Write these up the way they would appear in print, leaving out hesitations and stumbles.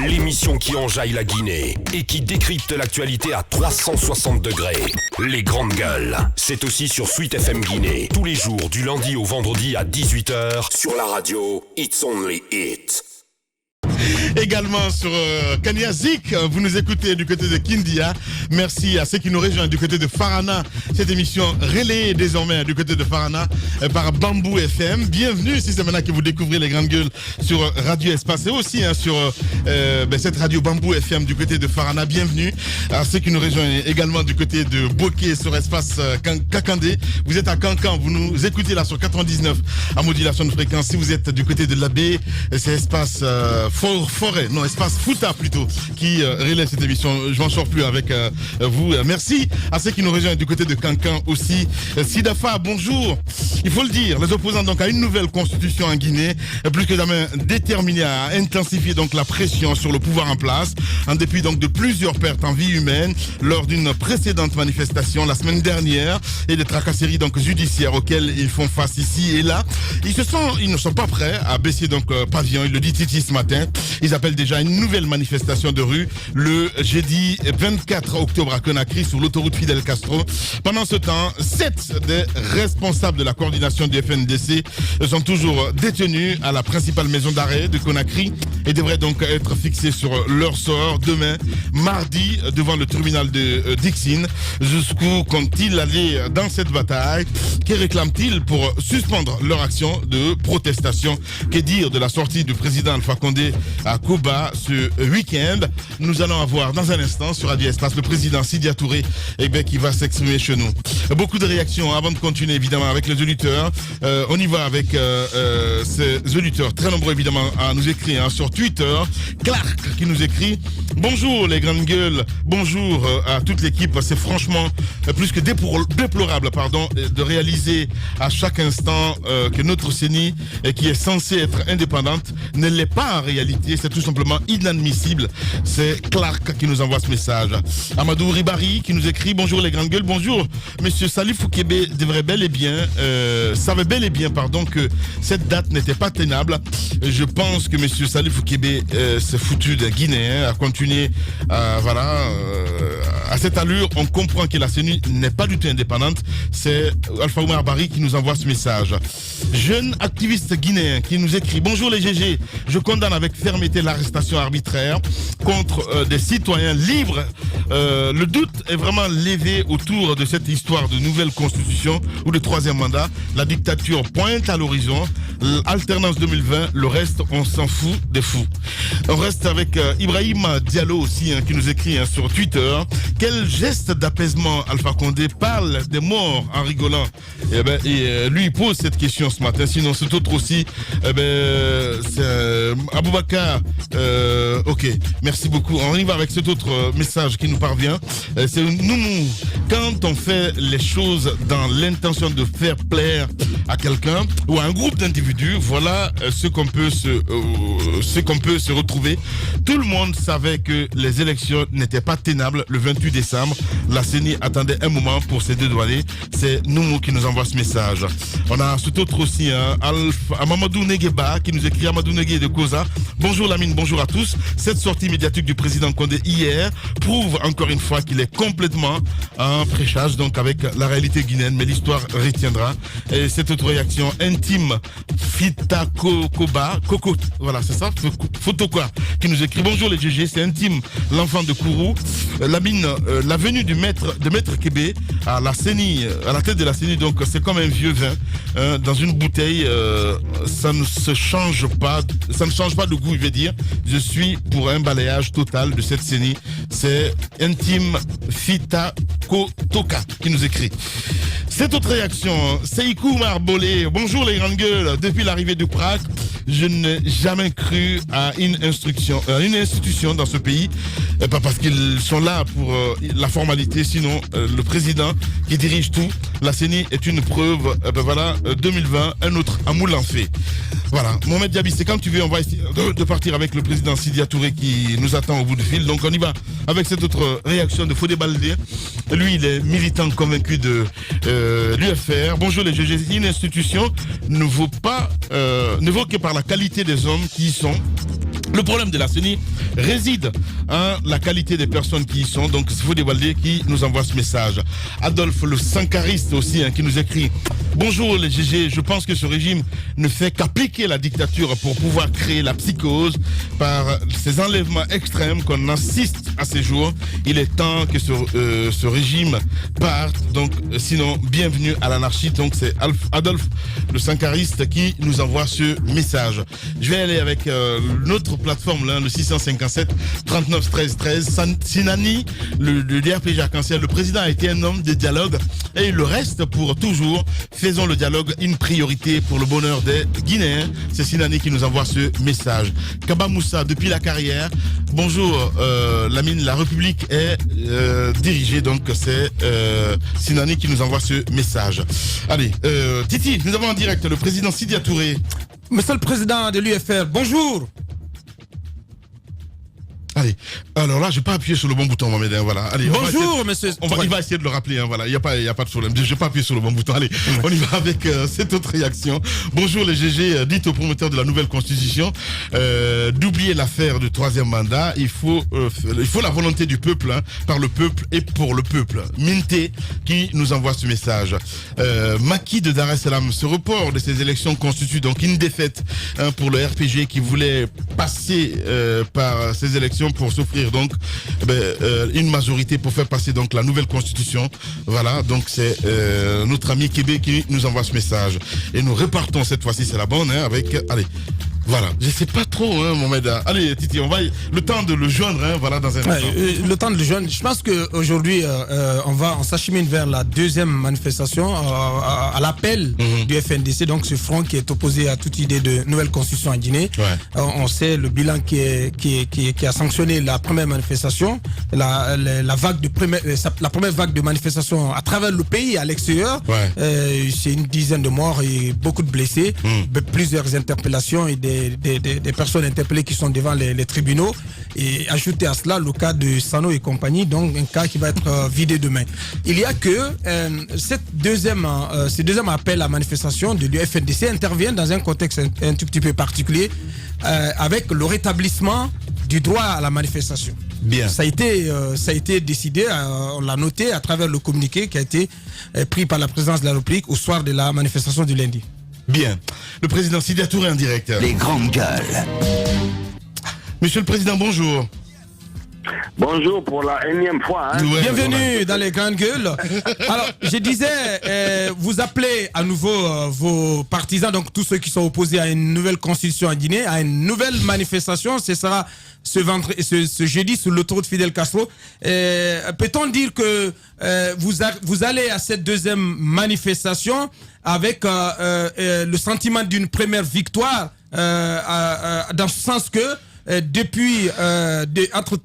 l'émission qui enjaille la Guinée et qui décrypte l'actualité à 360 degrés. Les grandes gueules. C'est aussi sur Sweet FM Guinée, tous les jours du lundi au vendredi à 18h sur la radio It's Only It. Également sur Kanyazik, vous nous écoutez du côté de Kindia. Merci à ceux qui nous rejoignent du côté de Farana. Cette émission relayée désormais du côté de Farana par Bamboo FM. Bienvenue si c'est maintenant que vous découvrez les grandes gueules sur Radio Espace et aussi sur cette radio Bamboo FM du côté de Farana. Bienvenue à ceux qui nous rejoignent également du côté de Bokeh sur Espace Kakandé. Vous êtes à Cancan, vous nous écoutez là sur 99 à modulation de fréquence. Si vous êtes du côté de l'Abbé, c'est Espace Espace Fouta plutôt, qui relaie cette émission. Je m'en sors plus avec vous. Merci à ceux qui nous rejoignent du côté de Cancan aussi. Sidafa, bonjour. Il faut le dire, les opposants donc à une nouvelle constitution en Guinée, plus que jamais déterminés à intensifier donc la pression sur le pouvoir en place, en dépit donc de plusieurs pertes en vie humaine lors d'une précédente manifestation la semaine dernière et des tracasseries donc judiciaires auxquelles ils font face ici et là. Ils ne sont pas prêts à baisser donc pavillon. Il le dit Titi ce matin. Ils appellent déjà une nouvelle manifestation de rue le jeudi 24 octobre à Conakry sur l'autoroute Fidel Castro. Pendant ce temps, 7 des responsables de la coordination du FNDC sont toujours détenus à la principale maison d'arrêt de Conakry et devraient donc être fixés sur leur sort demain, mardi, devant le tribunal de Dixine. Jusqu'où comptent-ils aller dans cette bataille? Que réclament-ils pour suspendre leur action de protestation? Que dire de la sortie du président Alpha Condé à Koba ce week-end? Nous allons avoir dans un instant sur Radio Espace le président Sidya Touré qui va s'exprimer chez nous. Beaucoup de réactions avant de continuer évidemment avec les auditeurs. On y va avec ces auditeurs très nombreux évidemment à nous écrire sur Twitter. Clark qui nous écrit: bonjour les grandes gueules, bonjour à toute l'équipe. C'est franchement plus que déplorable de réaliser à chaque instant que notre CENI qui est censée être indépendante ne l'est pas en réalité. C'est tout simplement inadmissible. C'est Clark qui nous envoie ce message. Amadou Ribari qui nous écrit: bonjour les grandes gueules, bonjour. Monsieur Salif Foukébé savait bel et bien que cette date n'était pas tenable. Je pense que monsieur Salif Foukébé s'est foutu d'un Guinéen à continuer à cette allure. On comprend que la CENI n'est pas du tout indépendante. C'est Alpha Oumar Bari qui nous envoie ce message. Jeune activiste guinéen qui nous écrit: bonjour les GG, je condamne avec fermeté l'arrestation arbitraire contre des citoyens libres. Le doute est vraiment levé autour de cette histoire de nouvelle constitution ou de troisième mandat. La dictature pointe à l'horizon. Alternance 2020, le reste on s'en fout des fous. On reste avec Ibrahim Diallo aussi qui nous écrit sur Twitter: quel geste d'apaisement Alpha Condé parle des morts en rigolant. Lui il pose cette question ce matin. Sinon c'est autre aussi. C'est Aboubakar. Ok, merci beaucoup. On y va avec cet autre message qui nous parvient. C'est nous, quand on fait les choses dans l'intention de faire plaire à quelqu'un ou à un groupe d'individus, voilà ce qu'on peut se retrouver. Tout le monde savait que les élections n'étaient pas tenables le 28 décembre. La CENI attendait un moment pour se dédouaner. C'est Noumou qui nous envoie ce message. On a cet autre aussi, Mamadou Negueba qui nous écrit: Amadou Negué de Koza. Bonjour Lamine, bonjour à tous. Cette sortie médiatique du président Condé hier prouve encore une fois qu'il est complètement en prêchage donc avec la réalité guinéenne, mais l'histoire retiendra. Et cette autre réaction intime, Fita Koba, Coco, voilà c'est ça, Fotoka, qui nous écrit: bonjour les GG, c'est intime, l'enfant de Kourou. Lamine, la venue de maître Kébé à la CENI, à la tête de la CENI, donc c'est comme un vieux vin dans une bouteille, ça ne change pas de goût, il veut dire. Je suis pour un balayage total de cette CENI. C'est intime Fita Kotoka qui nous écrit. Cette autre réaction, Seikou Marbolé: bonjour les grandes gueules, depuis l'arrivée du PRAC, je n'ai jamais cru à une institution dans ce pays, pas parce qu'ils sont là pour la formalité, sinon le président qui dirige tout. La CENI est une preuve. 2020, un autre à moulin fait. Voilà, Mohamed Diaby, c'est quand tu veux, on va essayer de partir avec le président Sidya Touré qui nous attend au bout du fil. Donc on y va avec cette autre réaction de Fodé Baldé. Lui, il est militant convaincu de l'UFR. Bonjour les GG, une institution ne vaut que par la qualité des hommes qui y sont. Le problème de la CENI réside en la qualité des personnes qui y sont. Donc, c'est Fodé Baldé qui nous envoie ce message. Adolphe, le sankariste aussi, qui nous écrit: bonjour les GG, je pense que ce régime ne fait qu'appliquer la dictature pour pouvoir créer la psychose par ces enlèvements extrêmes qu'on assiste à ces jours. Il est temps que ce régime parte. Donc, sinon, bienvenue à l'anarchie. Donc, c'est Adolphe, le sankariste, qui nous envoie ce message. Je vais aller avec notre plateforme, là, le 657 39 13 13. Sinani, le DRPG Arc-en-Ciel, le président a été un homme de dialogue et il le reste pour toujours. Faisons le dialogue une priorité pour le bonheur des Guinéens. C'est Sinani qui nous envoie ce message. Kaba Moussa, depuis la carrière. Bonjour, Lamine, la République est dirigée, donc c'est Sinani qui nous envoie ce message. Allez, Titi, nous avons en direct le président Sidia Touré. Monsieur le président de l'UFR, bonjour. Allez, alors là, je n'ai pas appuyé sur le bon bouton, Mohamed. Voilà. Allez, bonjour, monsieur. Il va essayer de le rappeler. Voilà. Il n'y a pas de problème. Je n'ai pas appuyé sur le bon bouton. Allez, on y va avec cette autre réaction. Bonjour les GG. Dites aux promoteurs de la nouvelle constitution d'oublier l'affaire du troisième mandat. Il faut la volonté du peuple, par le peuple et pour le peuple. Minté qui nous envoie ce message. Maki de Dar es Salaam, ce report de ces élections constitue donc une défaite pour le RPG qui voulait passer par ces élections pour s'offrir donc une majorité pour faire passer donc la nouvelle constitution. Voilà, donc c'est notre ami Québec qui nous envoie ce message. Et nous repartons cette fois-ci, c'est la bonne, avec... Allez, voilà, je sais pas trop, Mohamed. Allez, Titi, on va le temps de le joindre, voilà, dans un instant. Le temps de le joindre. Je pense qu'aujourd'hui, on s'achemine vers la deuxième manifestation à l'appel du FNDC, donc ce front qui est opposé à toute idée de nouvelle constitution en Guinée. Ouais. On sait le bilan qui a sanctionné la première manifestation, la première vague de manifestations à travers le pays, à l'extérieur. Ouais. C'est une dizaine de morts et beaucoup de blessés, plusieurs interpellations et des personnes interpellées qui sont devant les tribunaux, et ajouter à cela le cas de Sano et compagnie, donc un cas qui va être vidé demain. Il y a que ce deuxième appel à manifestation de l'UFNDC intervient dans un contexte un tout petit peu particulier, avec le rétablissement du droit à la manifestation. Bien. Ça a été décidé, on l'a noté à travers le communiqué qui a été pris par la présidence de la République au soir de la manifestation du lundi. Bien. Le président Sidia Touré en direct. Les grandes gueules. Monsieur le président, bonjour. Bonjour pour la énième fois. Ouais, bienvenue dans les grandes gueules. Alors, je disais, vous appelez à nouveau vos partisans, donc tous ceux qui sont opposés à une nouvelle constitution en Guinée, à une nouvelle manifestation. Ce sera ce jeudi sur l'autoroute Fidel Castro. Peut-on dire que vous allez à cette deuxième manifestation avec le sentiment d'une première victoire, dans ce sens que depuis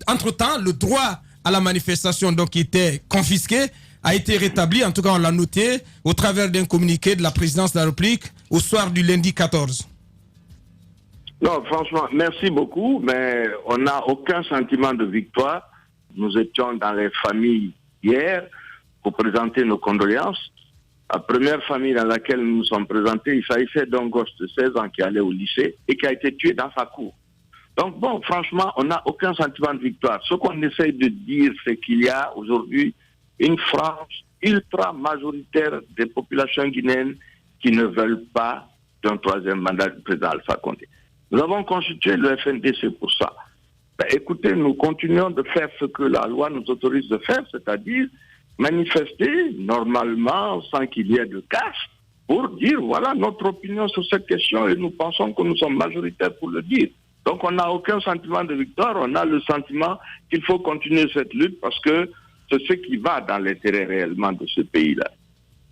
entre-temps, le droit à la manifestation donc qui était confisqué a été rétabli, en tout cas on l'a noté au travers d'un communiqué de la présidence de la République au soir du lundi 14. Non, franchement, merci beaucoup, mais on n'a aucun sentiment de victoire. Nous étions dans les familles hier pour présenter nos condoléances. La première famille dans laquelle nous nous sommes présentés, il s'agissait d'un gosse de 16 ans qui allait au lycée et qui a été tué dans sa cour. Donc bon, franchement, on n'a aucun sentiment de victoire. Ce qu'on essaye de dire, c'est qu'il y a aujourd'hui une frange ultra majoritaire des populations guinéennes qui ne veulent pas d'un troisième mandat du président Alpha Condé. Nous avons constitué le FNDC pour ça. Écoutez, nous continuons de faire ce que la loi nous autorise de faire, c'est-à-dire manifester normalement sans qu'il y ait de casse pour dire voilà notre opinion sur cette question et nous pensons que nous sommes majoritaires pour le dire. Donc on n'a aucun sentiment de victoire, on a le sentiment qu'il faut continuer cette lutte parce que c'est ce qui va dans l'intérêt réellement de ce pays-là.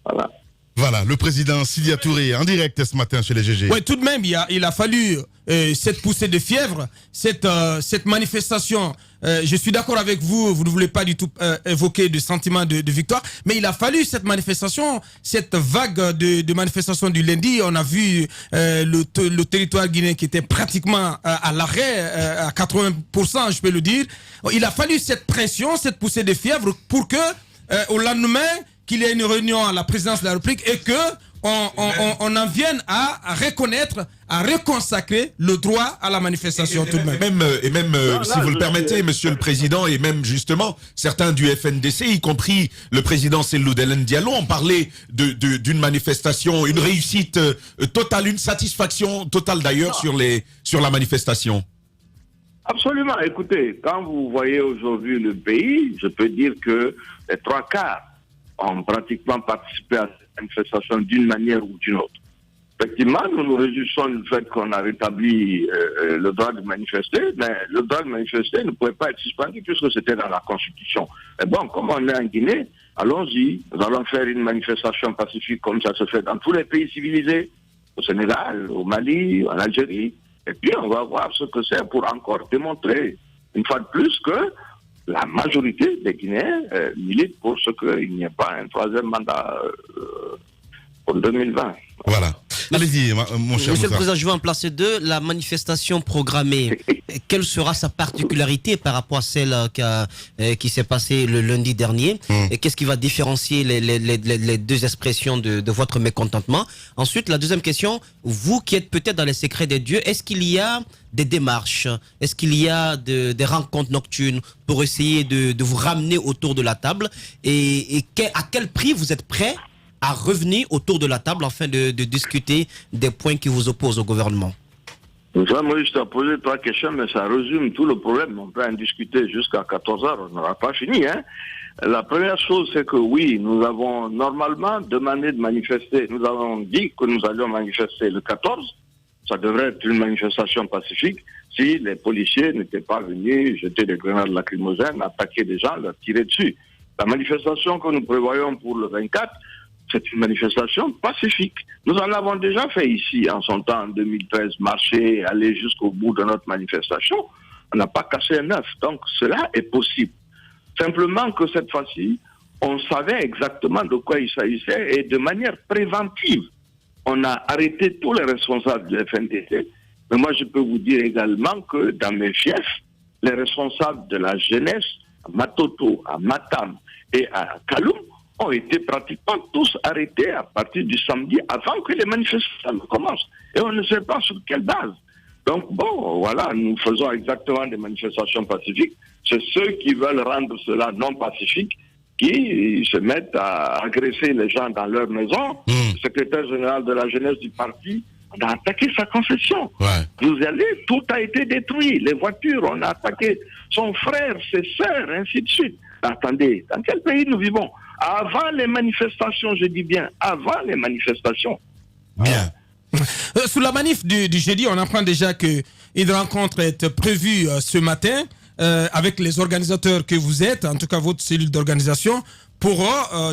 Voilà. Voilà, le président Sidia Touré en direct ce matin sur les GG. Oui, tout de même, il a fallu cette poussée de fièvre, cette manifestation. Je suis d'accord avec vous, vous ne voulez pas du tout évoquer de sentiment de victoire, mais il a fallu cette manifestation, cette vague de manifestation du lundi. On a vu le territoire guinéen qui était pratiquement à l'arrêt, à 80%, je peux le dire. Il a fallu cette pression, cette poussée de fièvre pour que, au lendemain, qu'il y ait une réunion à la présidence de la République et que on en vienne à reconnaître, à reconsacrer le droit à la manifestation tout de même. Si vous le permettez, Monsieur le Président, et même justement, certains du FNDC, y compris le président Cellou Dalein Diallo, ont parlé d'une manifestation, une réussite totale, une satisfaction totale d'ailleurs sur la manifestation. Absolument. Écoutez, quand vous voyez aujourd'hui le pays, je peux dire que les 3/4 ont pratiquement participé à cette manifestation d'une manière ou d'une autre. Effectivement, nous nous réjouissons du fait qu'on a rétabli le droit de manifester, mais le droit de manifester ne pouvait pas être suspendu puisque c'était dans la Constitution. Et bon, comme on est en Guinée, allons-y, nous allons faire une manifestation pacifique comme ça se fait dans tous les pays civilisés, au Sénégal, au Mali, en Algérie, et puis on va voir ce que c'est pour encore démontrer, une fois de plus, que la majorité des Guinéens militent pour ce qu'il n'y ait pas un troisième mandat pour 2020. Voilà. Allez-y, mon cher Monsieur Moussa. le Président, je vais en placer deux. La manifestation programmée, quelle sera sa particularité par rapport à celle qui s'est passée le lundi dernier? Et qu'est-ce qui va différencier les deux expressions de votre mécontentement? Ensuite, la deuxième question, vous qui êtes peut-être dans les secrets des dieux, est-ce qu'il y a des démarches, est-ce qu'il y a des rencontres nocturnes pour essayer de vous ramener autour de la table? Et à quel prix vous êtes prêt à revenir autour de la table afin de discuter des points qui vous opposent au gouvernement? Moi, je t'ai posé 3 questions, mais ça résume tout le problème. On peut en discuter jusqu'à 14h, on n'aura pas fini. La première chose, c'est que oui, nous avons normalement demandé de manifester. Nous avons dit que nous allions manifester le 14. Ça devrait être une manifestation pacifique si les policiers n'étaient pas venus jeter des grenades lacrymogènes, attaquer des gens, leur tirer dessus. La manifestation que nous prévoyons pour le 24, c'est une manifestation pacifique. Nous en avons déjà fait ici, en son temps, en 2013, marcher, aller jusqu'au bout de notre manifestation. On n'a pas cassé un œuf. Donc, cela est possible. Simplement que cette fois-ci, on savait exactement de quoi il s'agissait et de manière préventive, on a arrêté tous les responsables du FNDC. Mais moi, je peux vous dire également que dans mes fiefs, les responsables de la jeunesse, à Matoto, à Matam et à Kaloum, ont été pratiquement tous arrêtés à partir du samedi avant que les manifestations commencent. Et on ne sait pas sur quelle base. Donc bon, voilà, nous faisons exactement des manifestations pacifiques. C'est ceux qui veulent rendre cela non pacifique qui se mettent à agresser les gens dans leur maison. Le secrétaire général de la jeunesse du parti, on a attaqué sa concession. Vous allez, tout a été détruit. Les voitures, on a attaqué son frère, ses sœurs, ainsi de suite. Attendez, dans quel pays nous vivons? Avant les manifestations, je dis bien, avant les manifestations. Bien. Sous la manif du jeudi, on apprend déjà qu'une rencontre est prévue ce matin avec les organisateurs que vous êtes, en tout cas votre cellule d'organisation, pour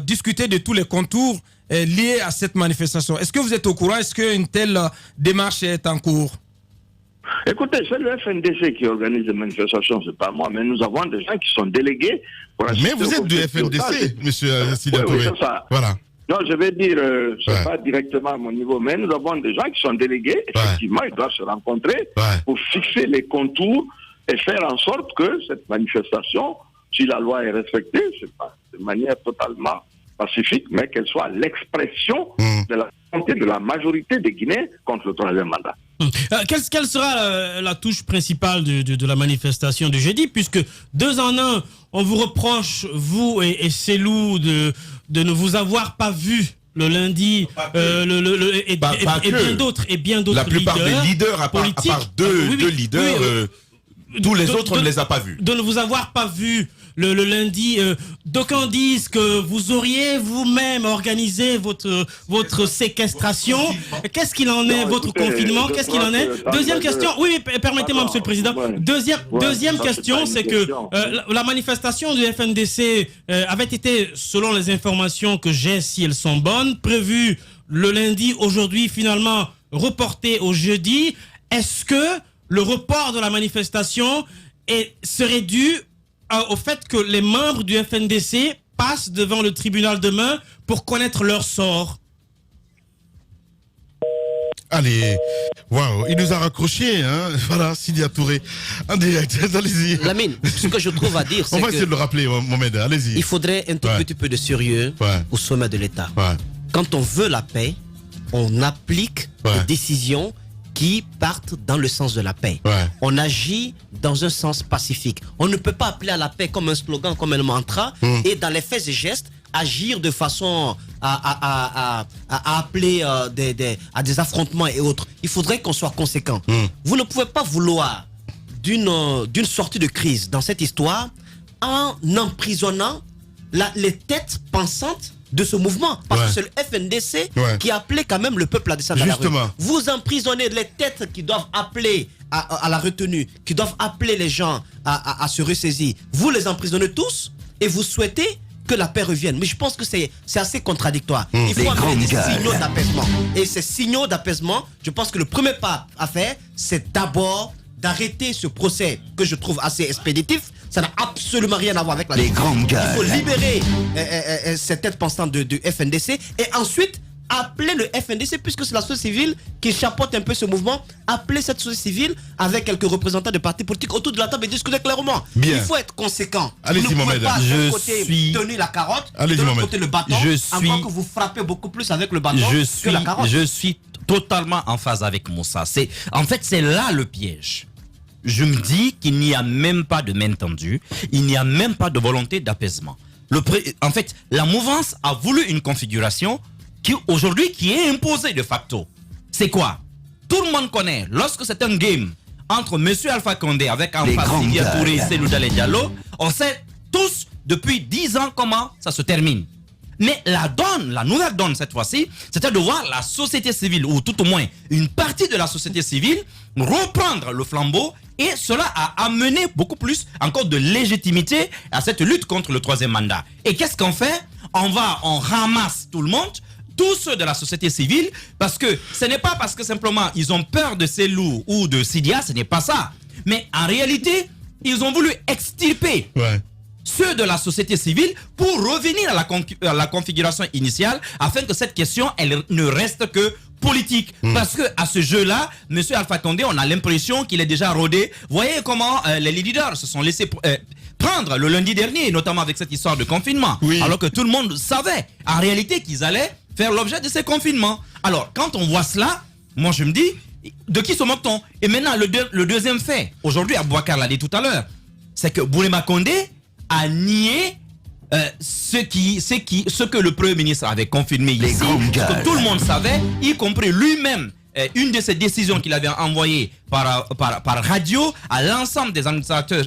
discuter de tous les contours liés à cette manifestation. Est-ce que vous êtes au courant? Est-ce qu'une telle démarche est en cours? Écoutez, c'est le FNDC qui organise les manifestations, c'est pas moi, mais nous avons des gens qui sont délégués pour assister. Mais vous êtes du FNDC, monsieur Sida Touré. Oui, c'est ça. Voilà. Non, je vais dire, c'est pas directement à mon niveau, mais nous avons des gens qui sont délégués. Effectivement, ils doivent se rencontrer pour fixer les contours et faire en sorte que cette manifestation, si la loi est respectée, c'est pas de manière totalement pacifique, mais qu'elle soit l'expression de la volonté de la majorité des Guinéens contre le troisième mandat. Quelle sera la touche principale de la manifestation de jeudi, puisque 2 en 1, on vous reproche, vous et Cellou, de ne vous avoir pas vu le lundi, et bien d'autres. La plupart des leaders, à part deux leaders, tous les autres, on ne les a pas vus. De ne vous avoir pas vu le lundi. D'aucuns disent que vous auriez vous-même organisé votre séquestration. Qu'est-ce qu'il en est, votre confinement? Qu'est-ce qu'il en est? Deuxième question. Oui, permettez-moi, Monsieur le Président. Deuxième question, c'est que la manifestation du FNDC avait été, selon les informations que j'ai, si elles sont bonnes, prévue le lundi, aujourd'hui finalement reportée au jeudi. Est-ce que le report de la manifestation serait dû au fait que les membres du FNDC passent devant le tribunal demain pour connaître leur sort? Allez, waouh, il nous a raccroché, hein. Voilà, Sidia Touré, en direct, allez-y. Lamine, ce que je trouve à dire, c'est on va essayer de le rappeler, Mohamed, allez-y. Il faudrait un tout petit peu de sérieux au sommet de l'État. Quand on veut la paix, on applique des décisions qui partent dans le sens de la paix. On agit dans un sens pacifique. On ne peut pas appeler à la paix comme un slogan, comme un mantra, et dans les faits et gestes, agir de façon à appeler à des affrontements et autres. Il faudrait qu'on soit conséquent. Vous ne pouvez pas vouloir d'une sortie de crise dans cette histoire en emprisonnant les têtes pensantes de ce mouvement, parce que c'est le FNDC qui appelait quand même le peuple à descendre à la rue. Vous emprisonnez les têtes qui doivent appeler à la retenue, qui doivent appeler les gens à se ressaisir. Vous les emprisonnez tous et vous souhaitez que la paix revienne. Mais je pense que c'est assez contradictoire. Il faut amener des signaux d'apaisement. Et ces signaux d'apaisement, je pense que le premier pas à faire, c'est d'abord d'arrêter ce procès que je trouve assez expéditif. Ça n'a absolument rien à voir avec la justice. Il faut libérer cette tête pensante du FNDC et ensuite appeler le FNDC, puisque c'est la société civile qui chapeaute un peu ce mouvement, appeler cette société civile avec quelques représentants de partis politiques autour de la table et discuter clairement. Il faut être conséquent. Allez-y, Mohamed. Je suis tenu la carotte, de l'autre côté le bâton, encore que vous frappez beaucoup plus avec le bâton que la carotte. Je suis totalement en phase avec Moussa. En fait, c'est là le piège. Je me dis qu'il n'y a même pas de main tendue, il n'y a même pas de volonté d'apaisement. En fait, la mouvance a voulu une configuration qui est imposée de facto. C'est quoi? Tout le monde connaît, lorsque c'est un game entre M. Alpha Condé avec en face Sidya Touré et Cellou Dalein Diallo, on sait tous depuis 10 ans comment ça se termine. Mais la nouvelle donne cette fois-ci, c'était de voir la société civile, ou tout au moins une partie de la société civile, reprendre le flambeau, et cela a amené beaucoup plus encore de légitimité à cette lutte contre le troisième mandat. Et qu'est-ce qu'on fait? On ramasse tout le monde, tous ceux de la société civile, parce que ce n'est pas parce que simplement ils ont peur de Cellou ou de Sidya, ce n'est pas ça. Mais en réalité, ils ont voulu extirper ceux de la société civile pour revenir à la configuration initiale afin que cette question elle ne reste que politique. Parce que à ce jeu-là, M. Alpha Condé, on a l'impression qu'il est déjà rodé. Voyez comment les leaders se sont laissés prendre le lundi dernier, notamment avec cette histoire de confinement. Alors que tout le monde savait en réalité qu'ils allaient faire l'objet de ces confinements. Alors quand on voit cela, moi je me dis, de qui se moque-t-on? Et maintenant le deuxième fait, aujourd'hui Aboubacar l'a dit tout à l'heure, c'est que Boulema Condé a nié ce que le Premier ministre avait confirmé ici, que tout le monde savait, y compris lui-même, une de ces décisions qu'il avait envoyées par radio à l'ensemble des administrateurs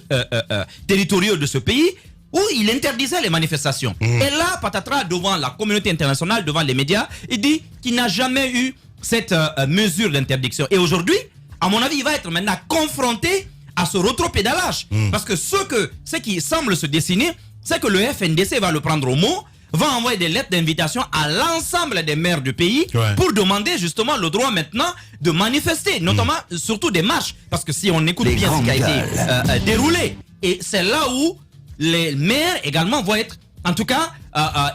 territoriaux de ce pays, où il interdisait les manifestations. Et là, patatras, devant la communauté internationale, devant les médias, il dit qu'il n'a jamais eu cette mesure d'interdiction. Et aujourd'hui, à mon avis, il va être maintenant confronté à ce rétropédalage. Parce que ce qui semble se dessiner, c'est que le FNDC va le prendre au mot, va envoyer des lettres d'invitation à l'ensemble des maires du pays pour demander justement le droit maintenant de manifester, notamment surtout des marches. Parce que si on écoute bien ce qui a été déroulé, et c'est là où les maires également vont être, en tout cas,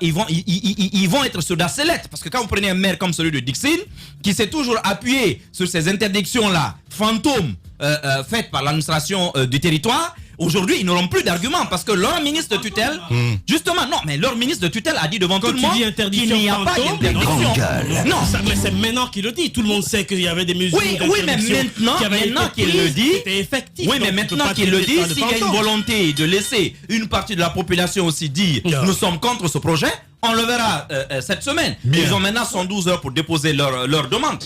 ils vont être sur la sellette. Parce que quand vous prenez un maire comme celui de Dixine, qui s'est toujours appuyé sur ces interdictions-là, fantômes, faites par l'administration du territoire, aujourd'hui, ils n'auront plus d'arguments parce que leur ministre de tutelle, justement, non, mais leur ministre de tutelle a dit devant tout le monde qu'il n'y a pas d'interdiction. Non, mais c'est maintenant qu'il le dit. Tout le monde sait qu'il y avait des mesures d'interdiction. Oui, mais maintenant qu'il le dit, effectif. Oui, mais maintenant qu'il le dit, s'il y a une volonté de laisser une partie de la population aussi dire nous sommes contre ce projet, on le verra cette semaine. Ils ont maintenant 112 heures pour déposer leur demande.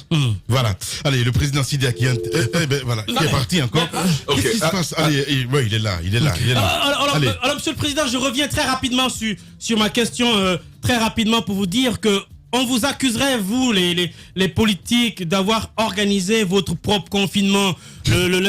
Voilà. Allez, le président Sidya qui est parti encore. Qu'est-ce qui se passe? Allez, il est là. Alors, monsieur le président, je reviens très rapidement sur ma question, très rapidement pour vous dire que on vous accuserait, vous, les politiques, d'avoir organisé votre propre confinement le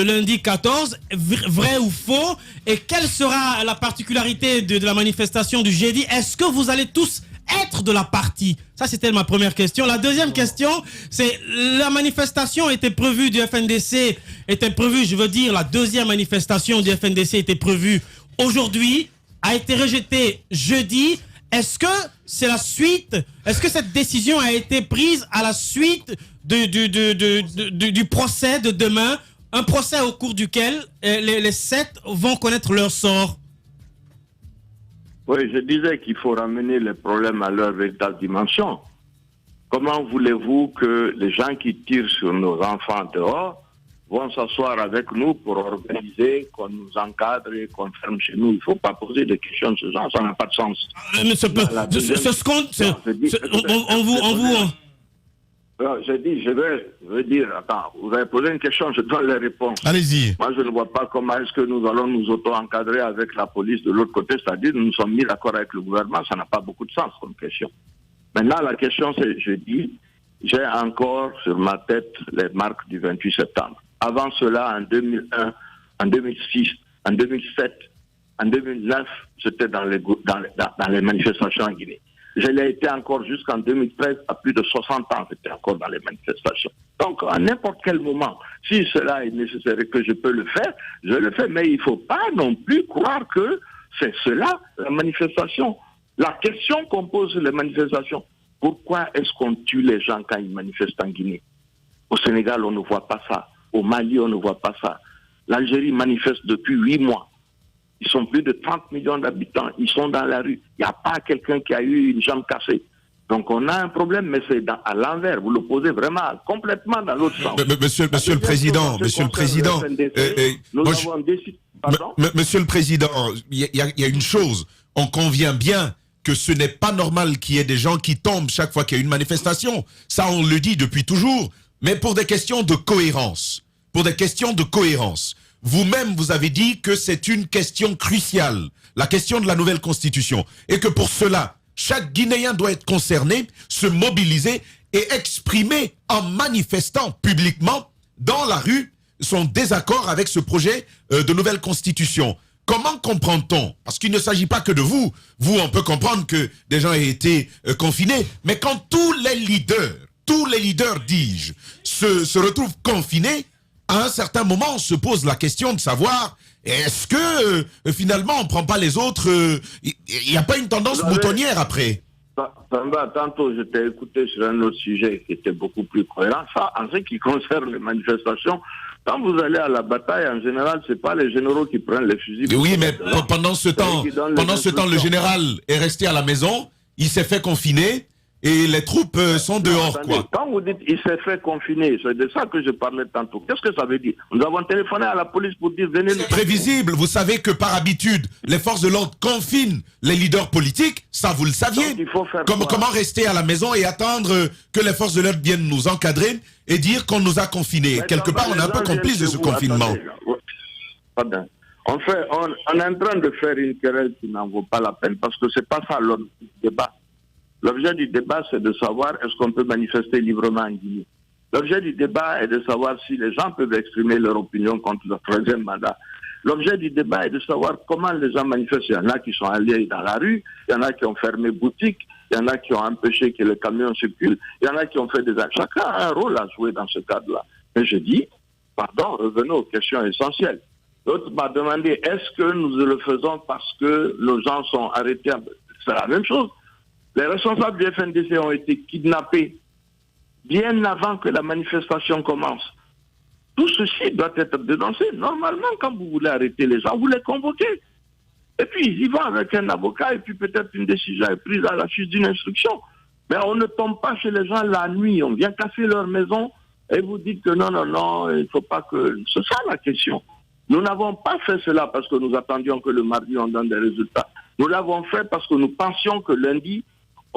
lundi 14. Vrai ou faux? Et quelle sera la particularité de la manifestation du jeudi? Est-ce que vous allez tous être de la partie? Ça, c'était ma première question. La deuxième question, c'est la manifestation était prévue du FNDC, la deuxième manifestation du FNDC était prévue aujourd'hui, a été rejetée jeudi. Est-ce que c'est la suite? Est-ce que cette décision a été prise à la suite du procès de demain? Un procès au cours duquel les 7 vont connaître leur sort. Oui, je disais qu'il faut ramener les problèmes à leur véritable dimension. comment voulez-vous que les gens qui tirent sur nos enfants dehors vont s'asseoir avec nous pour organiser qu'on nous encadre et qu'on ferme chez nous? Il ne faut pas poser des questions de ce genre, ça n'a pas de sens. Mais je veux dire, attends, vous avez posé une question, je donne les réponses. Allez-y. Moi, je ne vois pas comment est-ce que nous allons nous auto-encadrer avec la police de l'autre côté, c'est-à-dire nous sommes mis d'accord avec le gouvernement, ça n'a pas beaucoup de sens comme question. Maintenant, la question, c'est, je dis, j'ai encore sur ma tête les marques du 28 septembre. Avant cela, en 2001, en 2006, en 2007, en 2009, j'étais dans les manifestations en Guinée. Je l'ai été encore jusqu'en 2013, à plus de 60 ans, j'étais encore dans les manifestations. Donc, à n'importe quel moment, si cela est nécessaire et que je peux le faire, je le fais. Mais il ne faut pas non plus croire que c'est cela, la manifestation. La question qu'on pose sur les manifestations, pourquoi est-ce qu'on tue les gens quand ils manifestent en Guinée? Au Sénégal, on ne voit pas ça. Au Mali, on ne voit pas ça. L'Algérie manifeste depuis 8 mois. Ils sont plus de 30 millions d'habitants. Ils sont dans la rue. Il n'y a pas quelqu'un qui a eu une jambe cassée. Donc on a un problème, mais c'est à l'envers. Vous le posez vraiment complètement dans l'autre sens. Monsieur le Président, Monsieur le Président, il y a une chose. On convient bien que ce n'est pas normal qu'il y ait des gens qui tombent chaque fois qu'il y a une manifestation. Ça, on le dit depuis toujours. Mais pour des questions de cohérence, vous-même, vous avez dit que c'est une question cruciale, la question de la nouvelle constitution. Et que pour cela, chaque Guinéen doit être concerné, se mobiliser et exprimer en manifestant publiquement dans la rue son désaccord avec ce projet de nouvelle constitution. Comment comprend-on? Parce qu'il ne s'agit pas que de vous. Vous, on peut comprendre que des gens aient été confinés. Mais quand tous les leaders, dis-je, se retrouvent confinés, à un certain moment, on se pose la question de savoir, est-ce que finalement, on ne prend pas les autres? Il n'y a pas une tendance moutonnière après? Tantôt, je t'ai écouté sur un autre sujet qui était beaucoup plus cohérent. Ça, en ce qui concerne les manifestations, quand vous allez à la bataille, en général, ce n'est pas les généraux qui prennent les fusils. Oui, mais pendant ce temps, le général est resté à la maison, il s'est fait confiner et les troupes sont dehors. Attendez, quoi. Quand vous dites il s'est fait confiner, c'est de ça que je parlais tantôt. Qu'est-ce que ça veut dire? Nous avons téléphoné à la police pour dire venez nous... C'est prévisible. Vous savez que par habitude, les forces de l'ordre confinent les leaders politiques. Ça, vous le saviez. Comment rester à la maison et attendre que les forces de l'ordre viennent nous encadrer et dire qu'on nous a confinés? Quelque part, on est un peu complice de ce confinement. Pardon. On est en train de faire une querelle qui n'en vaut pas la peine parce que c'est pas ça le débat. L'objet du débat, c'est de savoir est-ce qu'on peut manifester librement en Guinée. L'objet du débat est de savoir si les gens peuvent exprimer leur opinion contre le troisième mandat. L'objet du débat est de savoir comment les gens manifestent. Il y en a qui sont allés dans la rue, il y en a qui ont fermé boutique, il y en a qui ont empêché que les camions circulent, il y en a qui ont fait des actes. Chacun a un rôle à jouer dans ce cadre-là. Mais je dis, pardon, revenons aux questions essentielles. L'autre m'a demandé, est-ce que nous le faisons parce que nos gens sont arrêtés? C'est la même chose. Les responsables du FNDC ont été kidnappés bien avant que la manifestation commence. Tout ceci doit être dénoncé. Normalement, quand vous voulez arrêter les gens, vous les convoquez. Et puis, ils y vont avec un avocat et puis peut-être une décision est prise à la suite d'une instruction. Mais on ne tombe pas chez les gens la nuit. On vient casser leur maison et vous dites que non, il ne faut pas que... C'est ça la question. Nous n'avons pas fait cela parce que nous attendions que le mardi on donne des résultats. Nous l'avons fait parce que nous pensions que lundi,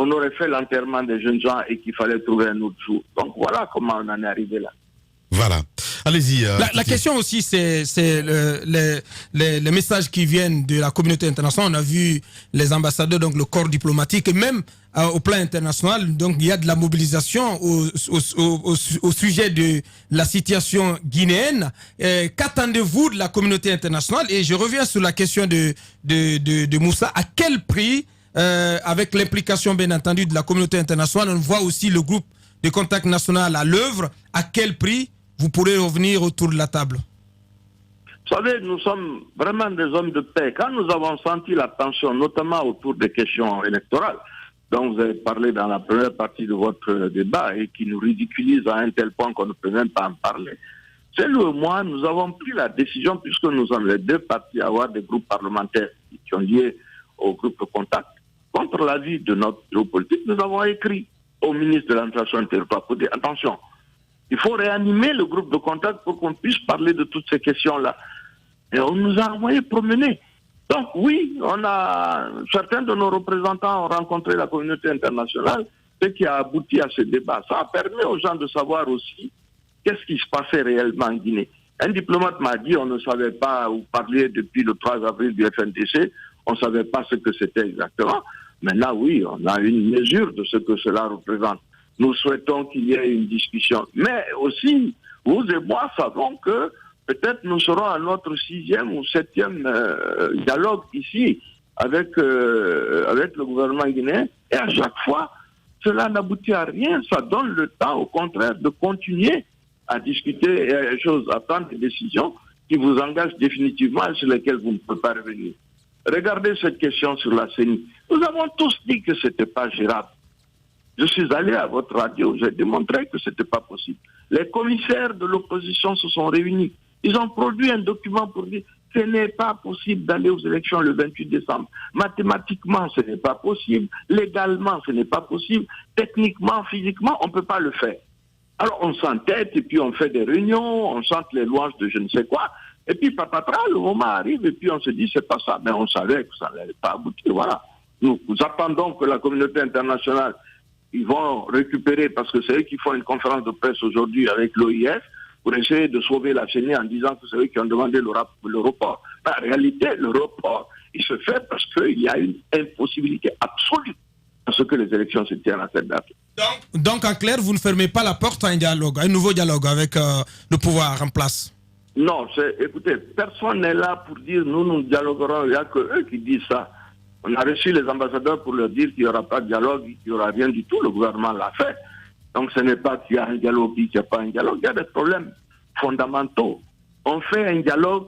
on aurait fait l'enterrement des jeunes gens et qu'il fallait trouver un autre jour. Donc voilà comment on en est arrivé là. Voilà. Allez-y. La question aussi, c'est les messages qui viennent de la communauté internationale. On a vu les ambassadeurs, donc le corps diplomatique, et même au plan international, donc il y a de la mobilisation au sujet de la situation guinéenne. Qu'attendez-vous de la communauté internationale? Et je reviens sur la question de Moussa. À quel prix, avec l'implication bien entendu de la communauté internationale, on voit aussi le groupe de contact national à l'œuvre, à quel prix vous pourrez revenir autour de la table? Vous savez, nous sommes vraiment des hommes de paix. Quand nous avons senti la tension, notamment autour des questions électorales, dont vous avez parlé dans la première partie de votre débat et qui nous ridiculise à un tel point qu'on ne peut même pas en parler, c'est nous et moi, nous avons pris la décision, puisque nous sommes les deux partis à avoir des groupes parlementaires qui ont lié au groupe de contact, contre l'avis de notre bureau politique, nous avons écrit au ministre de l'administration intérieure pour dire attention, il faut réanimer le groupe de contact pour qu'on puisse parler de toutes ces questions-là. Et on nous a envoyé promener. Donc oui, certains de nos représentants ont rencontré la communauté internationale, ce qui a abouti à ce débat. Ça a permis aux gens de savoir aussi qu'est-ce qui se passait réellement en Guinée. Un diplomate m'a dit on ne savait pas où parler depuis le 3 avril du FNDC, on ne savait pas ce que c'était exactement. Maintenant, oui, on a une mesure de ce que cela représente. Nous souhaitons qu'il y ait une discussion. Mais aussi, vous et moi savons que peut-être nous serons à notre 6e ou 7e dialogue ici avec le gouvernement guinéen. Et à chaque fois, cela n'aboutit à rien. Ça donne le temps, au contraire, de continuer à discuter à prendre des décisions qui vous engagent définitivement et sur lesquelles vous ne pouvez pas revenir. Regardez cette question sur la CENI. Nous avons tous dit que ce n'était pas gérable. Je suis allé à votre radio, j'ai démontré que ce n'était pas possible. Les commissaires de l'opposition se sont réunis. Ils ont produit un document pour dire que ce n'est pas possible d'aller aux élections le 28 décembre. Mathématiquement, ce n'est pas possible. Légalement, ce n'est pas possible. Techniquement, physiquement, on ne peut pas le faire. Alors on s'entête et puis on fait des réunions, on chante les louanges de je ne sais quoi. Et puis patatras, le moment arrive et puis on se dit c'est pas ça. Mais on savait que ça n'allait pas aboutir. Voilà. Nous attendons que la communauté internationale, ils vont récupérer, parce que c'est eux qui font une conférence de presse aujourd'hui avec l'OIF, pour essayer de sauver la CENI en disant que c'est eux qui ont demandé le report. Mais en réalité, le report, il se fait parce qu'il y a une impossibilité absolue à ce que les élections se tiennent à cette date. Donc, en clair, vous ne fermez pas la porte à un dialogue, à un nouveau dialogue avec le pouvoir en place? Non, écoutez, personne n'est là pour dire nous dialoguerons, il n'y a que eux qui disent ça. On a reçu les ambassadeurs pour leur dire qu'il n'y aura pas de dialogue, qu'il n'y aura rien du tout, le gouvernement l'a fait. Donc ce n'est pas qu'il y a un dialogue, qu'il n'y a pas un dialogue, il y a des problèmes fondamentaux. On fait un dialogue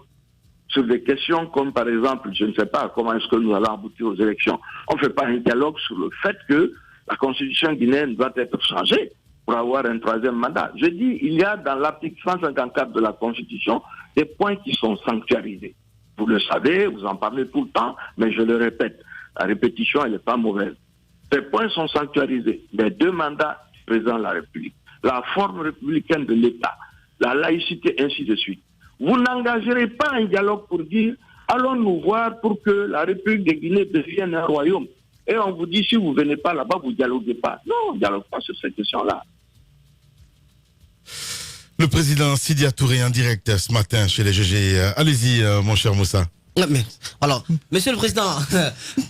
sur des questions comme par exemple, je ne sais pas comment est-ce que nous allons aboutir aux élections. On ne fait pas un dialogue sur le fait que la constitution guinéenne doit être changée pour avoir un 3e mandat. Je dis, il y a dans l'article 154 de la constitution des points qui sont sanctuarisés. Vous le savez, vous en parlez tout le temps, mais je le répète, la répétition, elle n'est pas mauvaise. Ces points sont sanctuarisés. Les 2 mandats du président de la République, la forme républicaine de l'État, la laïcité, ainsi de suite. Vous n'engagerez pas un dialogue pour dire allons nous voir pour que la République de Guinée devienne un royaume. Et on vous dit si vous ne venez pas là-bas, vous ne dialoguez pas. Non, on ne dialogue pas sur cette question-là. Le président Sidya Touré en direct ce matin chez les GG. Allez-y, mon cher Moussa. Alors, monsieur le président,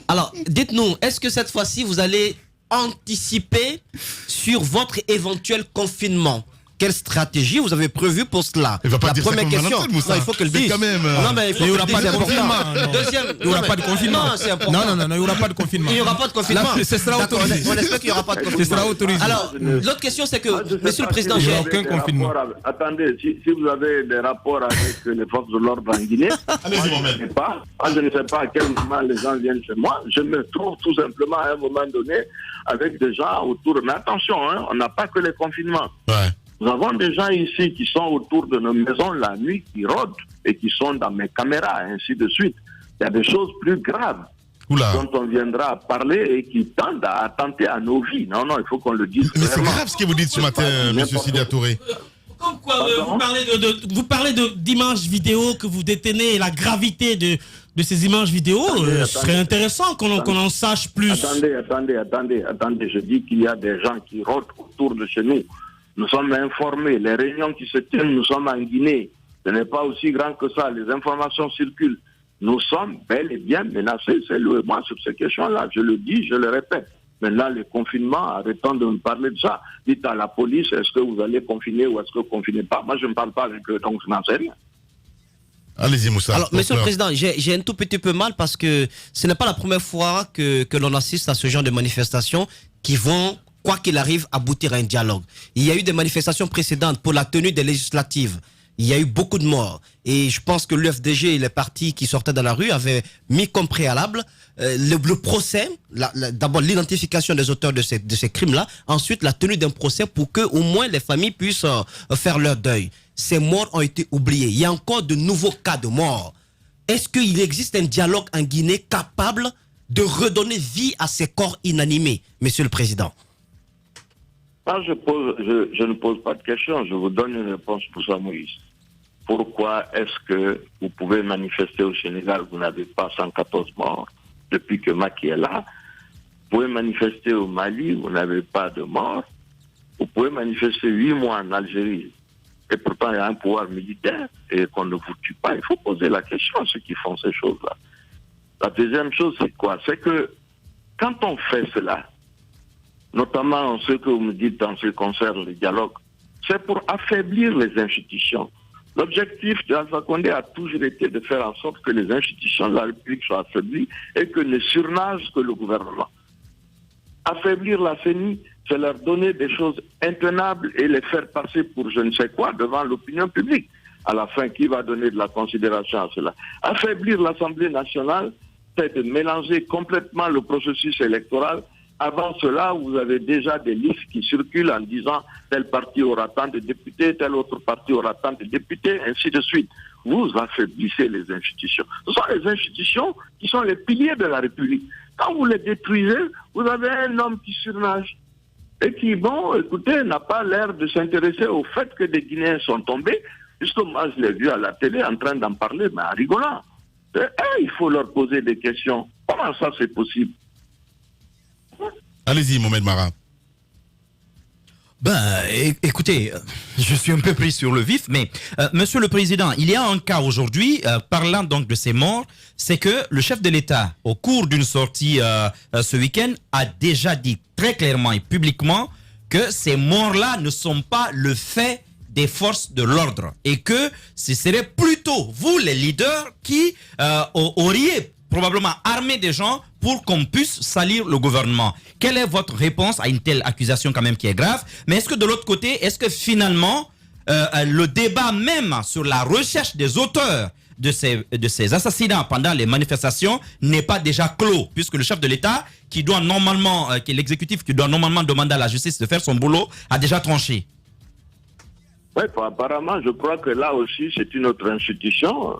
alors dites-nous, est-ce que cette fois-ci vous allez anticiper sur votre éventuel confinement? Quelle stratégie vous avez prévue pour cela? Il va pas la dire première ça question. Moussa. Non, il faut que le dise. Quand même, non, mais il n'y aura pas de confinement. Deuxième, il n'y aura pas de confinement. Non, c'est important. Non, il n'y aura pas de confinement. Il n'y aura pas de confinement. Là, ce sera autorisé. On espère qu'il n'y aura pas de confinement. Ce sera autorisé. Alors, l'autre question, c'est que, monsieur le président, il n'y aura aucun confinement. Attendez, si vous avez des rapports avec les forces de l'ordre en Guinée, je ne sais pas à quel moment les gens viennent chez moi. Je me trouve tout simplement à un moment donné avec des gens autour. Mais attention, on n'a pas que les confinements. Ouais. Nous avons des gens ici qui sont autour de nos maisons la nuit, qui rôdent et qui sont dans mes caméras, ainsi de suite. Il y a des choses plus graves dont on viendra parler et qui tendent à attenter à nos vies. Non, il faut qu'on le dise. Mais c'est grave ce que vous dites ce matin, M. Sidya Touré. Comme quoi, vous parlez d'images vidéo que vous détenez et la gravité de ces images vidéo. Ce serait intéressant qu'on en sache plus. Attendez. Je dis qu'il y a des gens qui rôdent autour de chez nous. Nous sommes informés. Les réunions qui se tiennent, nous sommes en Guinée. Ce n'est pas aussi grand que ça. Les informations circulent. Nous sommes bel et bien menacés, c'est lui et moi, sur ces questions-là. Je le dis, je le répète. Maintenant, le confinement, arrêtons de me parler de ça. Dites à la police, est-ce que vous allez confiner ou est-ce que vous ne confinez pas? Moi, je ne parle pas avec eux, donc je n'en sais rien. Allez-y, Moussa. Alors, monsieur le président, j'ai un tout petit peu mal parce que ce n'est pas la première fois que l'on assiste à ce genre de manifestations qui vont, quoi qu'il arrive, aboutir à un dialogue. Il y a eu des manifestations précédentes pour la tenue des législatives. Il y a eu beaucoup de morts. Et je pense que l'UFDG et les partis qui sortaient dans la rue avaient mis comme préalable le procès, d'abord l'identification des auteurs de ces crimes-là, ensuite la tenue d'un procès pour que au moins les familles puissent faire leur deuil. Ces morts ont été oubliés. Il y a encore de nouveaux cas de morts. Est-ce qu'il existe un dialogue en Guinée capable de redonner vie à ces corps inanimés, monsieur le président? Moi, je ne pose pas de questions, je vous donne une réponse pour ça, Moïse. Pourquoi est-ce que vous pouvez manifester au Sénégal, vous n'avez pas 114 morts depuis que Macky est là? Vous pouvez manifester au Mali, vous n'avez pas de morts. Vous pouvez manifester 8 mois en Algérie, et pourtant il y a un pouvoir militaire et qu'on ne vous tue pas. Il faut poser la question à ceux qui font ces choses-là. La deuxième chose, c'est quoi? C'est que quand on fait cela, notamment ce que vous me dites en ce qui concerne le dialogue, c'est pour affaiblir les institutions. L'objectif d'Alpha Condé a toujours été de faire en sorte que les institutions de la République soient affaiblies et que ne surnagent que le gouvernement. Affaiblir la CENI, c'est leur donner des choses intenables et les faire passer pour je ne sais quoi devant l'opinion publique. À la fin, qui va donner de la considération à cela? Affaiblir l'Assemblée nationale, c'est de mélanger complètement le processus électoral. Avant cela, vous avez déjà des listes qui circulent en disant tel parti aura tant de députés, tel autre parti aura tant de députés, ainsi de suite. Vous affaiblissez les institutions. Ce sont les institutions qui sont les piliers de la République. Quand vous les détruisez, vous avez un homme qui surnage et qui, bon, écoutez, n'a pas l'air de s'intéresser au fait que des Guinéens sont tombés, puisque moi je l'ai vu à la télé en train d'en parler, mais en rigolant. Il faut leur poser des questions. Comment ça c'est possible? Allez-y, Mohamed Mara. Écoutez, je suis un peu pris sur le vif, mais Monsieur le Président, il y a un cas aujourd'hui, parlant donc de ces morts, c'est que le chef de l'État, au cours d'une sortie ce week-end, a déjà dit très clairement et publiquement que ces morts-là ne sont pas le fait des forces de l'ordre et que ce serait plutôt vous, les leaders, qui auriez probablement armé des gens pour qu'on puisse salir le gouvernement. Quelle est votre réponse à une telle accusation quand même qui est grave? Mais est-ce que de l'autre côté, est-ce que finalement, le débat même sur la recherche des auteurs de ces assassinats pendant les manifestations n'est pas déjà clos, puisque le chef de l'État, qui doit normalement, qui est l'exécutif, qui doit normalement demander à la justice de faire son boulot, a déjà tranché? Oui, apparemment, je crois que là aussi, c'est une autre institution.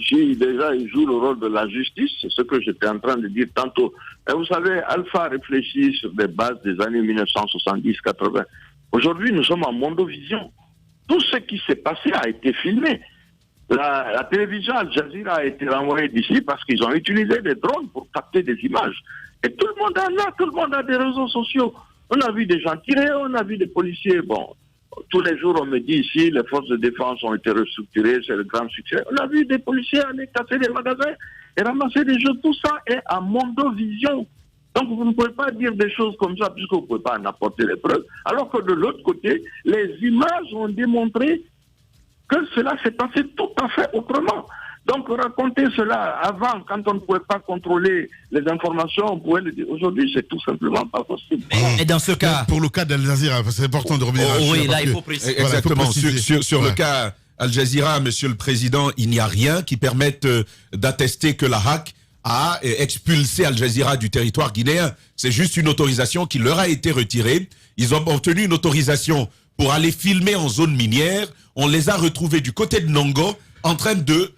Si déjà il joue le rôle de la justice, c'est ce que j'étais en train de dire tantôt. Et vous savez, Alpha réfléchit sur des bases des années 1970-80. Aujourd'hui, nous sommes en mondovision. Tout ce qui s'est passé a été filmé. La télévision Al Jazeera a été renvoyée d'ici parce qu'ils ont utilisé des drones pour capter des images. Et tout le monde en a, tout le monde a des réseaux sociaux. On a vu des gens tirer, on a vu des policiers, bon... Tous les jours, on me dit ici, les forces de défense ont été restructurées, c'est le grand succès. On a vu des policiers aller casser des magasins et ramasser des jeux. Tout ça est à mondovision. Donc, vous ne pouvez pas dire des choses comme ça puisque vous ne pouvez pas en apporter les preuves. Alors que de l'autre côté, les images ont démontré que cela s'est passé tout à fait autrement. Donc, raconter cela avant, quand on ne pouvait pas contrôler les informations, on pouvait le dire. Aujourd'hui, c'est tout simplement pas possible. Et dans ce cas... Pour le cas d'Al Jazeera, c'est important de revenir oui, là, il faut préciser. Exactement. Sur le cas Al Jazeera, Monsieur le Président, il n'y a rien qui permette d'attester que la HAC a expulsé Al Jazeera du territoire guinéen. C'est juste une autorisation qui leur a été retirée. Ils ont obtenu une autorisation pour aller filmer en zone minière. On les a retrouvés du côté de Nongo en train de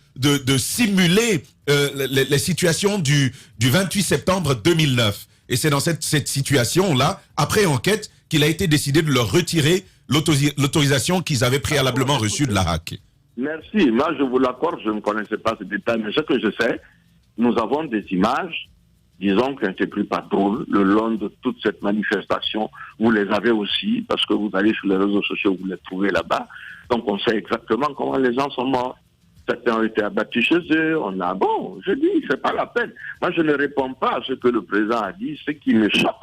simuler les situations du 28 septembre 2009. Et c'est dans cette situation-là, après enquête, qu'il a été décidé de leur retirer l'autorisation qu'ils avaient préalablement reçue de la HAC. Merci. Moi, je vous l'accorde, je ne connaissais pas ce détail, mais ce que je sais, nous avons des images, disons qui n'étaient plus pas drôles, le long de toute cette manifestation. Vous les avez aussi, parce que vous allez sur les réseaux sociaux, vous les trouvez là-bas. Donc, on sait exactement comment les gens sont morts. Certains ont été abattus chez eux, je dis, c'est pas la peine. Moi, je ne réponds pas à ce que le président a dit. Ce qui me choque,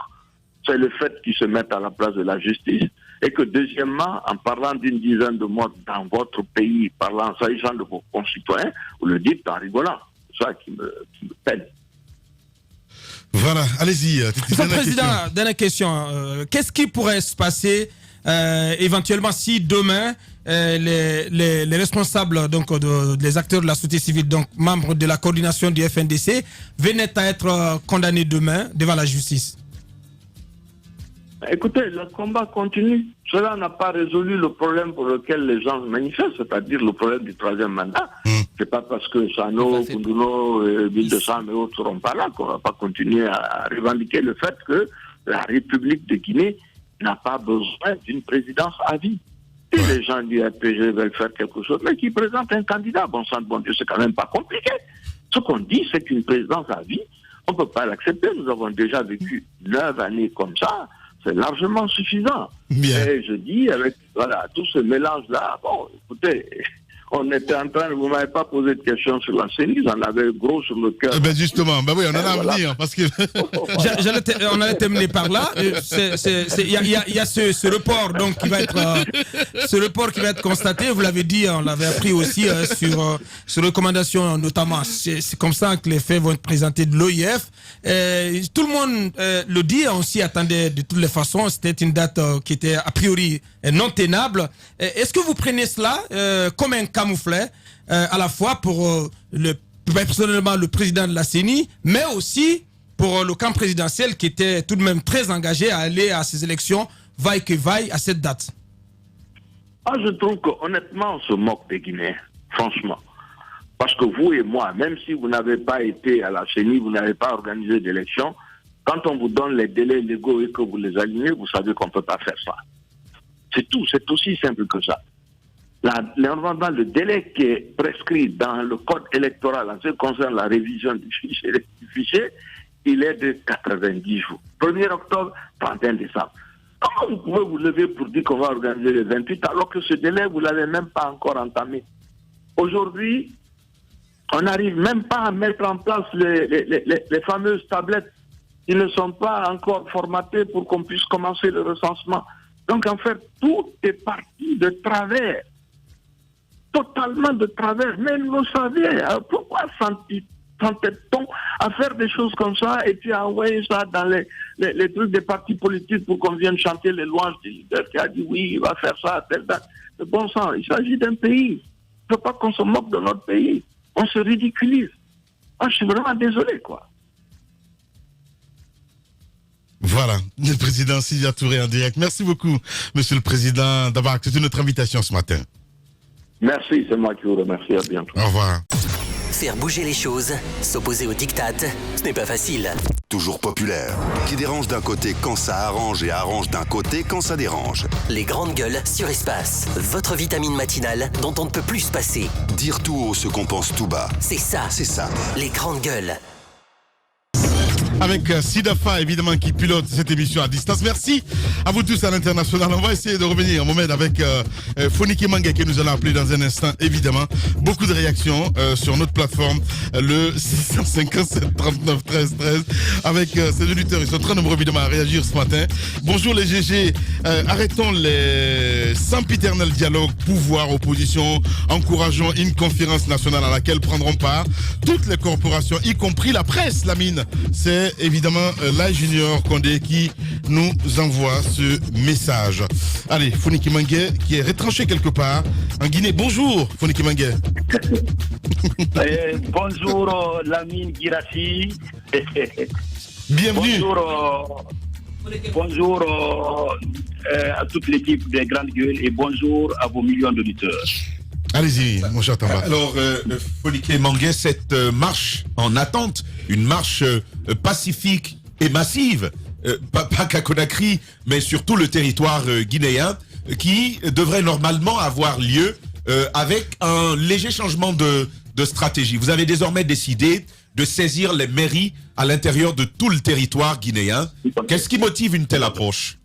c'est le fait qu'ils se mettent à la place de la justice. Et que deuxièmement, en parlant d'une dizaine de morts dans votre pays, s'agissant de vos concitoyens, vous le dites en rigolant. C'est ça qui me peine. Voilà, allez-y. Monsieur le Président, dernière question. Qu'est-ce qui pourrait se passer éventuellement si demain les responsables, donc les acteurs de la société civile, donc membres de la coordination du FNDC, venaient à être condamnés demain devant la justice? Écoutez, le combat continue. Cela n'a pas résolu le problème pour lequel les gens manifestent, c'est-à-dire le problème du troisième mandat. C'est pas parce que Sano, Kunduno, Ville de Sam et autres seront pas là qu'on va pas continuer à revendiquer le fait que la République de Guinée n'a pas besoin d'une présidence à vie. Si les gens du RPG veulent faire quelque chose, mais qui présentent un candidat, bon sang de bon Dieu, c'est quand même pas compliqué. Ce qu'on dit, c'est qu'une présidence à vie, on ne peut pas l'accepter. Nous avons déjà vécu 9 années comme ça. C'est largement suffisant. Bien. Et je dis, avec tout ce mélange-là, bon, écoutez, on était en train, vous ne m'avez pas posé de questions sur la CENI, j'en avais gros sur le cœur. Ben justement, oui, on en a à venir, parce que... On allait terminer par là. Il y a ce report donc, qui va être constaté. Vous l'avez dit, on l'avait appris aussi sur recommandation notamment. C'est comme ça que les faits vont être présentés de l'OIF. Tout le monde le dit, on s'y attendait de toutes les façons. C'était une date qui était a priori non tenable. Est-ce que vous prenez cela comme un camouflet à la fois pour personnellement le président de la CENI, mais aussi pour le camp présidentiel qui était tout de même très engagé à aller à ces élections, vaille que vaille, à cette date? Je trouve qu'honnêtement, on se moque des Guinéens, franchement. Parce que vous et moi, même si vous n'avez pas été à la CENI, vous n'avez pas organisé d'élections, quand on vous donne les délais légaux et que vous les alignez, vous savez qu'on ne peut pas faire ça. C'est tout, c'est aussi simple que ça. Le délai qui est prescrit dans le code électoral en ce qui concerne la révision du fichier, il est de 90 jours. 1er octobre, 31 décembre. Comment vous pouvez vous lever pour dire qu'on va organiser le 28 alors que ce délai, vous ne l'avez même pas encore entamé? Aujourd'hui, on n'arrive même pas à mettre en place les fameuses tablettes qui ne sont pas encore formatées pour qu'on puisse commencer le recensement. Donc en fait, tout est parti de travers. Totalement de travers. Mais vous le savez, pourquoi s'entête-t-on à faire des choses comme ça et puis à envoyer ça dans les trucs des partis politiques pour qu'on vienne chanter les louanges du leader qui a dit oui, il va faire ça à telle date. De bon sang, il s'agit d'un pays. Il ne faut pas qu'on se moque de notre pays. On se ridiculise. Je suis vraiment désolé, quoi. Voilà, le président Sidya Touré en direct. Merci beaucoup, monsieur le président, d'avoir accepté notre invitation ce matin. Merci, c'est moi qui vous remercie. À bientôt. Au revoir. Faire bouger les choses, s'opposer aux diktats, ce n'est pas facile. Toujours populaire, qui dérange d'un côté quand ça arrange et arrange d'un côté quand ça dérange. Les grandes gueules sur Espace, votre vitamine matinale dont on ne peut plus se passer. Dire tout haut ce qu'on pense tout bas. C'est ça. C'est ça. Les grandes gueules. Avec Sidafa, évidemment, qui pilote cette émission à distance. Merci à vous tous à l'international. On va essayer de revenir, Mohamed, avec Foniki Mangue, que nous allons appeler dans un instant, évidemment. Beaucoup de réactions sur notre plateforme, le 657 39 13 13, avec ces auditeurs. Ils sont très nombreux, évidemment, à réagir ce matin. Bonjour les GG. Arrêtons les sempiternels dialogues, pouvoir, opposition. Encourageons une conférence nationale à laquelle prendront part toutes les corporations, y compris la presse, la mine. C'est évidemment la Junior Condé qui nous envoie ce message. Allez, Foniki Mangue qui est retranché quelque part en Guinée. Bonjour Foniki Mangue. Bonjour Lamine Girassi. Bienvenue. Bonjour à toute l'équipe des Grandes Gueules et bonjour à vos millions d'auditeurs. Allez-y, mon cher Tamba. Alors, Foniki Mangue, cette marche en attente, une marche pacifique et massive, pas qu'à Conakry, mais sur tout le territoire guinéen, qui devrait normalement avoir lieu avec un léger changement de stratégie. Vous avez désormais décidé de saisir les mairies à l'intérieur de tout le territoire guinéen. Qu'est-ce qui motive une telle approche?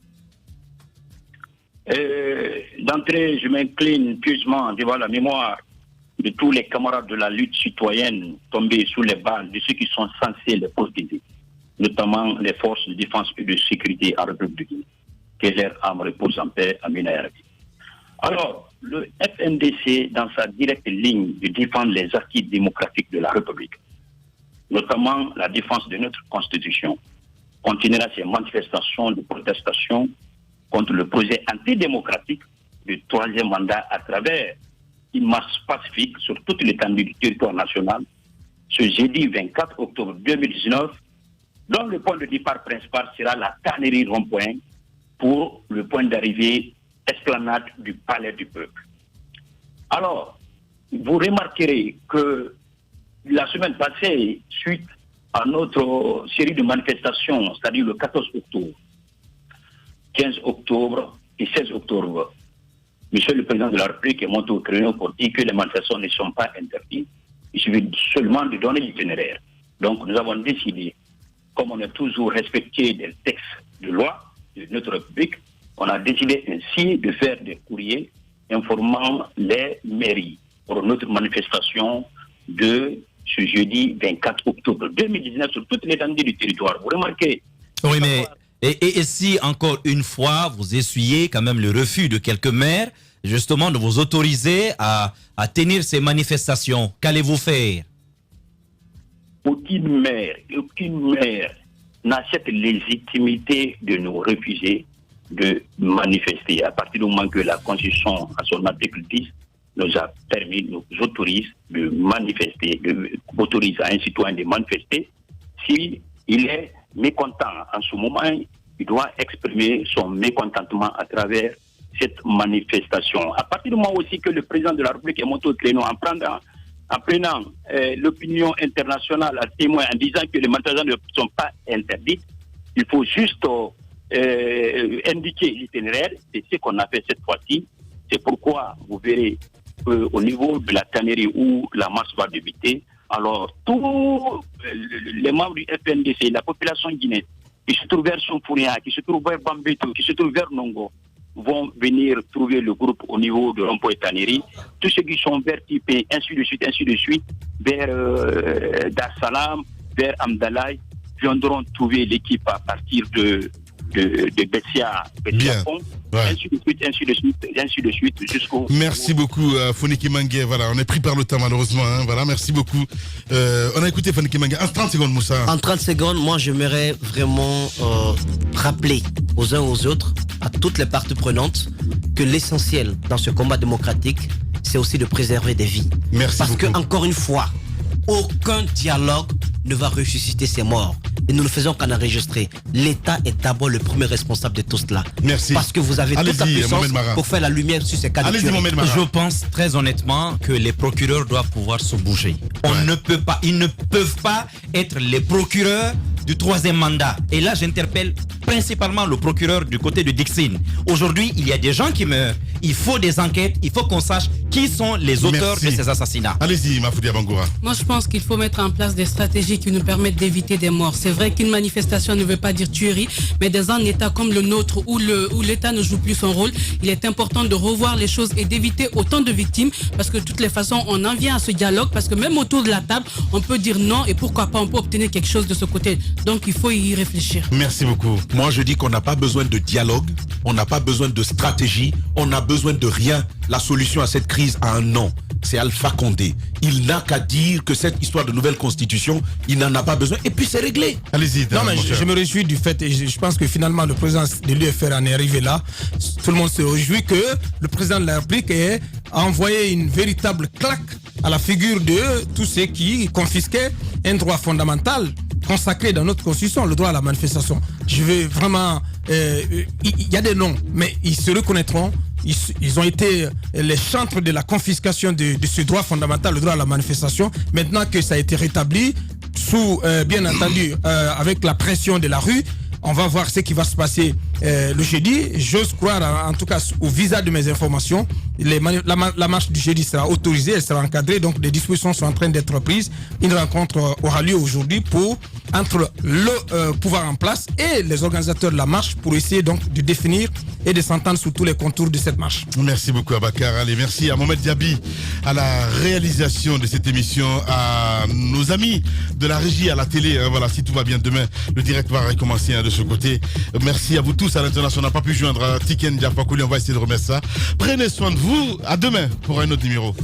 D'entrée, je m'incline pieusement devant la mémoire de tous les camarades de la lutte citoyenne tombés sous les balles de ceux qui sont censés les protéger, notamment les forces de défense et de sécurité en République de Guinée. Que leur âme repose en paix, Amina Arabi. Alors, le FNDC, dans sa directe ligne de défendre les acquis démocratiques de la République, notamment la défense de notre Constitution, continuera ses manifestations de protestation contre le projet antidémocratique du troisième mandat à travers une marche pacifique sur toute l'étendue du territoire national ce jeudi 24 octobre 2019, dont le point de départ principal sera la tannerie rond-point pour le point d'arrivée esplanade du Palais du Peuple. Alors, vous remarquerez que la semaine passée, suite à notre série de manifestations, c'est-à-dire le 14 octobre, 15 octobre et 16 octobre, Monsieur le Président de la République est monté au créneau pour dire que les manifestations ne sont pas interdites. Il suffit seulement de donner l'itinéraire. Donc nous avons décidé, comme on a toujours respecté des textes de loi de notre République, on a décidé ainsi de faire des courriers informant les mairies pour notre manifestation de ce jeudi 24 octobre 2019 sur toute l'étendue du territoire. Vous remarquez? Oui, mais et si encore une fois vous essuyez quand même le refus de quelques maires justement de vous autoriser à tenir ces manifestations, qu'allez-vous faire? Aucune maire n'a cette légitimité de nous refuser de manifester. À partir du moment que la Constitution, à son article 10, nous a permis, nous autorise de manifester, autorise à un citoyen de manifester. S'il est mécontent en ce moment, il doit exprimer son mécontentement à travers cette manifestation. À partir du moment aussi que le président de la République est monté au créneau en prenant l'opinion internationale à témoin en disant que les manifestations ne sont pas interdites, il faut juste indiquer l'itinéraire. C'est ce qu'on a fait cette fois-ci. C'est pourquoi vous verrez au niveau de la tannerie où la marche va débuter, alors tous les membres du FNDC, la population guinéenne, qui se trouve vers Sonfouria, qui se trouve vers Bambeto, qui se trouve vers Nongo, vont venir trouver le groupe au niveau de Rond-Point Tannerie. Tous ceux qui sont vers Tipé, ainsi de suite, vers Dar Salam, vers Amdalaï, viendront trouver l'équipe à partir de Bessia Pont, ainsi de suite, jusqu'au... Merci beaucoup, Foniki Mangue. Voilà, on est pris par le temps, malheureusement. Hein. Voilà, merci beaucoup. On a écouté Foniki Mangue. En 30 secondes, Moussa. En 30 secondes, moi, j'aimerais vraiment rappeler aux uns aux autres, à toutes les parties prenantes, que l'essentiel dans ce combat démocratique, c'est aussi de préserver des vies. Merci Parce beaucoup. que, encore une fois, aucun dialogue ne va ressusciter ces morts. Et nous ne faisons qu'en enregistrer. L'État est d'abord le premier responsable de tout cela. Merci. Parce que vous avez toute la puissance pour faire la lumière sur ces cas de tuerie. Je pense très honnêtement que les procureurs doivent pouvoir se bouger. Ils ne peuvent pas être les procureurs du troisième mandat. Et là, j'interpelle principalement le procureur du côté de Dixine. Aujourd'hui, il y a des gens qui meurent. Il faut des enquêtes. Il faut qu'on sache qui sont les auteurs de ces assassinats. Allez-y, Mafoudia Bangoura. Moi, je pense qu'il faut mettre en place des stratégies qui nous permettent d'éviter des morts. C'est vrai qu'une manifestation ne veut pas dire tuerie, mais dans un État comme le nôtre, où l'État ne joue plus son rôle, il est important de revoir les choses et d'éviter autant de victimes, parce que de toutes les façons, on en vient à ce dialogue, parce que même autour de la table, on peut dire non, et pourquoi pas, on peut obtenir quelque chose de ce côté. Donc, il faut y réfléchir. Merci beaucoup. Moi, je dis qu'on n'a pas besoin de dialogue, on n'a pas besoin de stratégie, on n'a besoin de rien. La solution à cette crise a un nom, c'est Alpha Condé. Il n'a qu'à dire que cette histoire de nouvelle constitution, il n'en a pas besoin, et puis c'est réglé. Allez-y. Non, mais je me réjouis du fait, et je pense que finalement le président de l'UFR en est arrivé là. Tout le monde se réjouit que le président de la République a envoyé une véritable claque à la figure de tous ceux qui confisquaient un droit fondamental consacré dans notre constitution, le droit à la manifestation. Je veux vraiment... Il y a des noms, mais ils se reconnaîtront. Ils ont été les chantres de la confiscation de ce droit fondamental, le droit à la manifestation. Maintenant que ça a été rétabli, sous, bien entendu, avec la pression de la rue, on va voir ce qui va se passer le jeudi. J'ose croire, en tout cas, au visa de mes informations, la marche du jeudi sera autorisée, elle sera encadrée, donc des dispositions sont en train d'être prises. Une rencontre aura lieu aujourd'hui entre le pouvoir en place et les organisateurs de la marche pour essayer donc de définir et de s'entendre sur tous les contours de cette marche. Merci beaucoup Abakar. Allez, merci à Mohamed Diaby à la réalisation de cette émission, à nos amis de la régie à la télé. Voilà, si tout va bien demain, le direct va recommencer de ce côté. Merci à vous tous à l'international. On n'a pas pu joindre Tiken Diapakouli, on va essayer de remettre ça. Prenez soin de vous. À demain pour un autre numéro.